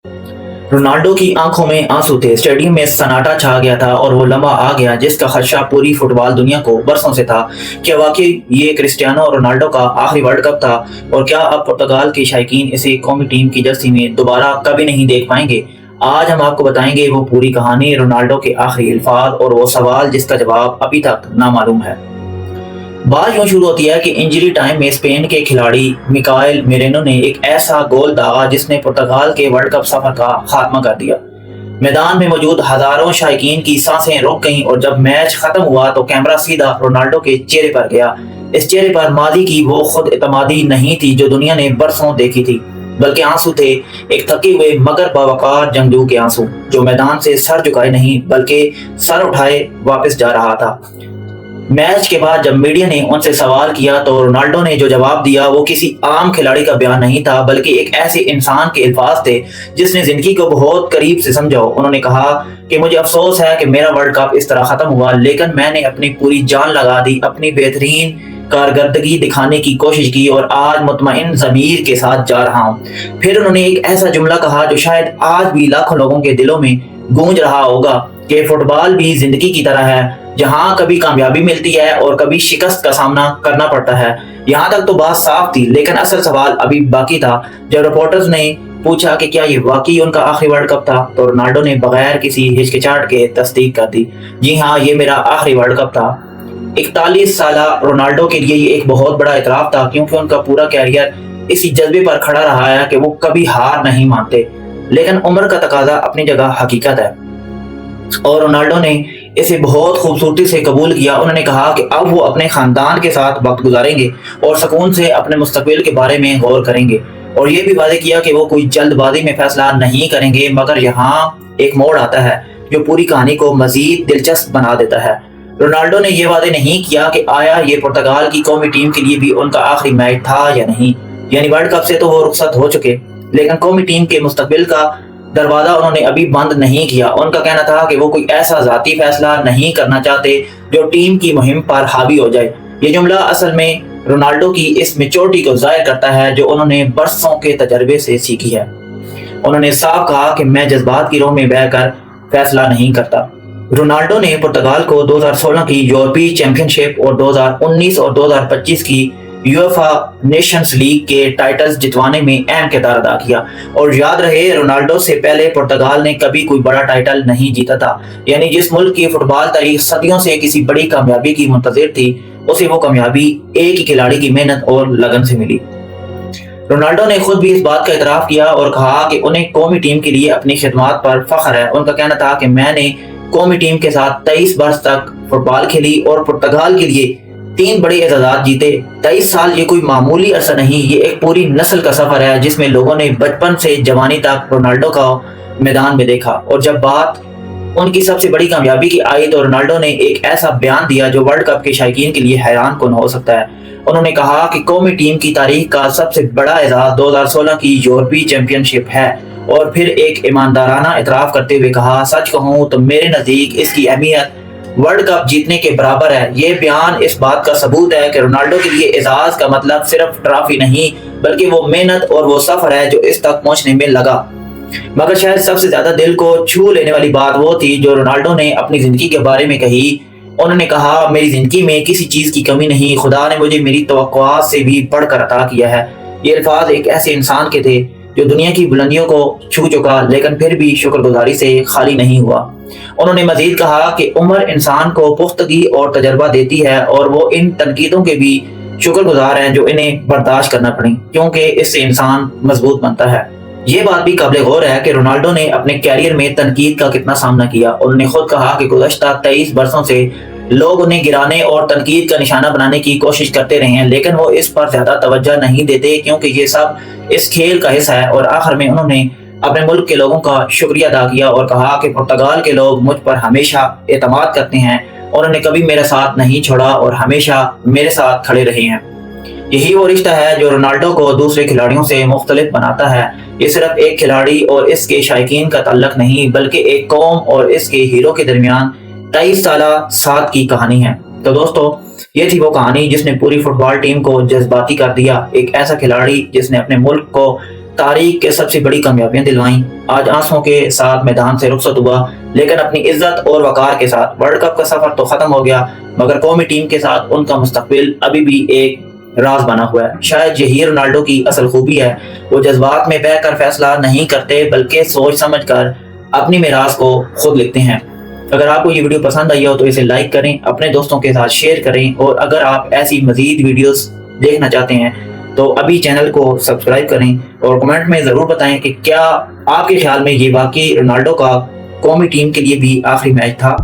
Ronaldo की आंखों में आंसू थे। स्टेडियम में सन्नाटा छा गया था और वो लम्हा आ गया जिसका खदशा पूरी फुटबॉल दुनिया को बरसों से था। क्या वाकई ये क्रिस्टियानो रोनाल्डो का आखिरी वर्ल्ड कप था और क्या अब पुर्तगाल के शायकीन इसे कौमी टीम की जर्सी में दोबारा कभी नहीं देख पाएंगे? आज हम आपको बताएंगे वो पूरी कहानी, रोनाल्डो के आखिरी अल्फाज और वो सवाल जिसका जवाब अभी तक नामालूम है। बात यूं शुरू होती है कि इंजरी टाइम में स्पेन के खिलाड़ी मिकाएल मेरेनो ने एक ऐसा गोल दागा जिसने पुर्तगाल के वर्ल्ड कप सफर का खात्मा कर दिया। मैदान में मौजूद हजारों शायकीन की सांसें रुक गईं और जब मैच खत्म हुआ तो कैमरा सीधा रोनाल्डो के चेहरे पर गया। इस चेहरे पर मादी की वो खुद एतमादी नहीं थी जो दुनिया ने बरसों देखी थी, बल्कि आंसू थे, एक थके हुए मगर बावकार जंगजू के आंसू जो मैदान से सर झुकाए नहीं बल्कि सर उठाए वापस जा रहा था। मैच के बाद जब मीडिया ने उनसे सवाल किया तो रोनाल्डो ने जो जवाब दिया वो किसी आम खिलाड़ी का बयान नहीं था, बल्कि एक ऐसे इंसान के अल्फाज थे जिसने जिंदगी को बहुत करीब से समझा। उन्होंने कहा कि मुझे अफसोस है कि मेरा वर्ल्ड कप इस तरह खत्म हुआ, लेकिन मैंने अपनी पूरी जान लगा दी, अपनी बेहतरीन कारकर्दगी दिखाने की कोशिश की और आज मुतमईन ज़मीर के साथ जा रहा हूँ। फिर उन्होंने एक ऐसा जुमला कहा जो शायद आज भी लाखों लोगों के दिलों में गूंज रहा होगा कि फुटबॉल भी जिंदगी की तरह है, जहां कभी कामयाबी मिलती है और कभी शिकस्त का सामना करना पड़ता है। यहाँ तक तो बात साफ थी, लेकिन असल सवाल अभी बाकी था। जब रिपोर्टर्स ने पूछा कि क्या ये वाकई उनका आखिरी वर्ल्ड कप था तो रोनाल्डो ने बगैर किसी हिचकिचाहट के तस्दीक कर दी, जी हाँ, ये मेरा आखिरी वर्ल्ड कप था। 41 साला रोनाल्डो के लिए ये एक बहुत बड़ा इतराफ था, क्योंकि उनका पूरा कैरियर इसी जज्बे पर खड़ा रहा है कि वो कभी हार नहीं मानते। लेकिन उम्र का तकाजा अपनी जगह हकीकत है और रोनाल्डो ने इसे बहुत खूबसूरती से कबूल किया। उन्होंने कहा कि अब वो अपने खानदान के साथ वक्त गुजारेंगे और सुकून से अपने मुस्तकबिल के बारे में गौर करेंगे, और ये भी वादे किया कि वो कोई जल्दबाजी में फैसला नहीं करेंगे। मगर यहाँ एक मोड़ आता है जो पूरी कहानी को मजीद दिलचस्प बना देता है। रोनाल्डो ने ये वादे नहीं किया कि आया ये पुर्तगाल की कौमी टीम के लिए भी उनका आखिरी मैच था या नहीं, यानी वर्ल्ड कप से तो वो रुखसत हो चुके, लेकिन कौमी टीम के मुस्तकबिल का दरवाजा उन्होंने अभी बंद नहीं किया। उनका कहना था कि वो कोई ऐसा जाती फैसला नहीं करना चाहते जो टीम की मुहिम पर हावी हो जाए। ये जुमला असल में रोनाल्डो की इस मेच्योरिटी को जाहिर करता है जो उन्होंने बरसों के तजर्बे से सीखी है। उन्होंने साफ कहा कि मैं जज्बात की रोह में बहकर फैसला नहीं करता। रोनाल्डो ने पुर्तगाल को 2016 की यूरोपीय चैंपियनशिप और 2019 और 2025 की यूएफा नेशंस लीग के टाइटल्स जितवाने में अहम किरदार अदा किया। और याद रहे, रोनाल्डो से पहले पुर्तगाल ने कभी कोई बड़ा टाइटल नहीं जीता था, यानी जिस मुल्क की फुटबॉल तारीख सदियों से किसी बड़ी कामयाबी की मुंतजिर थी, उसे वो कामयाबी एक ही खिलाड़ी की मेहनत और लगन से मिली। रोनाल्डो ने खुद भी इस बात का इतराफ किया और कहा कि उन्हें कौमी टीम के लिए अपनी खिदमत पर फख्र है। उनका कहना था कि मैंने कौमी टीम के साथ 23 वर्ष तक फुटबॉल खेली और पुर्तगाल के लिए 3 बड़े एजाज़ात जीते। 23 साल ये कोई मामूली अरसा नहीं, ये एक पूरी नस्ल का सफर है जिसमें लोगों ने बचपन से जवानी तक रोनाल्डो का मैदान में देखा। और जब बात उनकी सबसे बड़ी कामयाबी की आई तो रोनाल्डो ने एक ऐसा बयान दिया जो वर्ल्ड कप के शायकीन के लिए हैरान कुन हो सकता है। उन्होंने कहा कि कौमी टीम की तारीख का सबसे बड़ा एजाज 2016 की यूरोपीय चैंपियनशिप है, और फिर एक ईमानदाराना इतराफ करते हुए कहा, सच कहूँ तो मेरे नजदीक इसकी अहमियत वर्ल्ड कप जीतने के बराबर है। ये बयान इस बात का सबूत है कि रोनाल्डो के लिए एजाज का मतलब सिर्फ ट्रॉफी नहीं, बल्कि वो मेहनत और वो सफर है जो इस तक पहुंचने में लगा। मगर शायद सबसे ज्यादा दिल को छू लेने वाली बात वो थी जो रोनाल्डो ने अपनी जिंदगी के बारे में कही। उन्होंने कहा, मेरी जिंदगी में किसी चीज की कमी नहीं, खुदा ने मुझे मेरी तवक्कुआत से भी बढ़कर अता किया है। ये अल्फाज एक ऐसे इंसान के थे जो दुनिया की बुलंदियों को छू चुका, लेकिन फिर भी शुक्रगुजारी से खाली नहीं हुआ। उन्होंने मजीद कहा कि उम्र इंसान को पुख्तगी और तजर्बा देती है, और वो इन तनकीदों के भी शुक्रगुजार हैं जो इन्हें बर्दाश्त करना पड़ी, क्योंकि इससे इंसान मजबूत बनता है। ये बात भी काबिल गौर है कि रोनाल्डो ने अपने कैरियर में तनकीद का कितना सामना किया। उन्होंने खुद कहा कि गुज़श्ता 23 बरसों से लोग उन्हें गिराने और तनकीद का निशाना बनाने की कोशिश करते रहे हैं, लेकिन वो इस पर ज्यादा तवज्जो नहीं देते, क्योंकि ये सब इस खेल का हिस्सा है। और आखिर में उन्होंने अपने मुल्क के लोगों का शुक्रिया अदा किया और कहा कि पुर्तगाल के लोग मुझ पर हमेशा एतमाद करते हैं, उन्होंने कभी मेरा साथ नहीं छोड़ा और हमेशा मेरे साथ खड़े रहे हैं। यही वो रिश्ता है जो रोनाल्डो को दूसरे खिलाड़ियों से मुख्तलिफ बनाता है। ये सिर्फ एक खिलाड़ी और इसके शायकीन का ताल्लुक नहीं, बल्कि एक कौम और इसके हीरो के दरमियान 23 साल साथ की कहानी है। तो दोस्तों, ये थी वो कहानी जिसने पूरी फुटबॉल टीम को जज्बाती कर दिया। एक ऐसा खिलाड़ी जिसने अपने मुल्क को तारीख के सबसे बड़ी कामयाबियां दिलवाई। आज आंसुओं के साथ मैदान से रुखसत हुआ, लेकिन अपनी इज्जत और वकार के साथ। वर्ल्ड कप का सफर तो खत्म हो गया, मगर कौमी टीम के साथ उनका मुस्तकबिल अभी भी एक राज बना हुआ है। शायद यही रोनाल्डो की असल खूबी है, वो जज्बात में बहकर फैसला नहीं करते, बल्कि सोच समझ कर अपनी मीरास को खुद लिखते हैं। अगर आपको ये वीडियो पसंद आई हो तो इसे लाइक करें, अपने दोस्तों के साथ शेयर करें, और अगर आप ऐसी मजीद वीडियोस देखना चाहते हैं तो अभी चैनल को सब्सक्राइब करें, और कमेंट में ज़रूर बताएं कि क्या आपके ख्याल में ये वाकई रोनाल्डो का कौमी टीम के लिए भी आखिरी मैच था।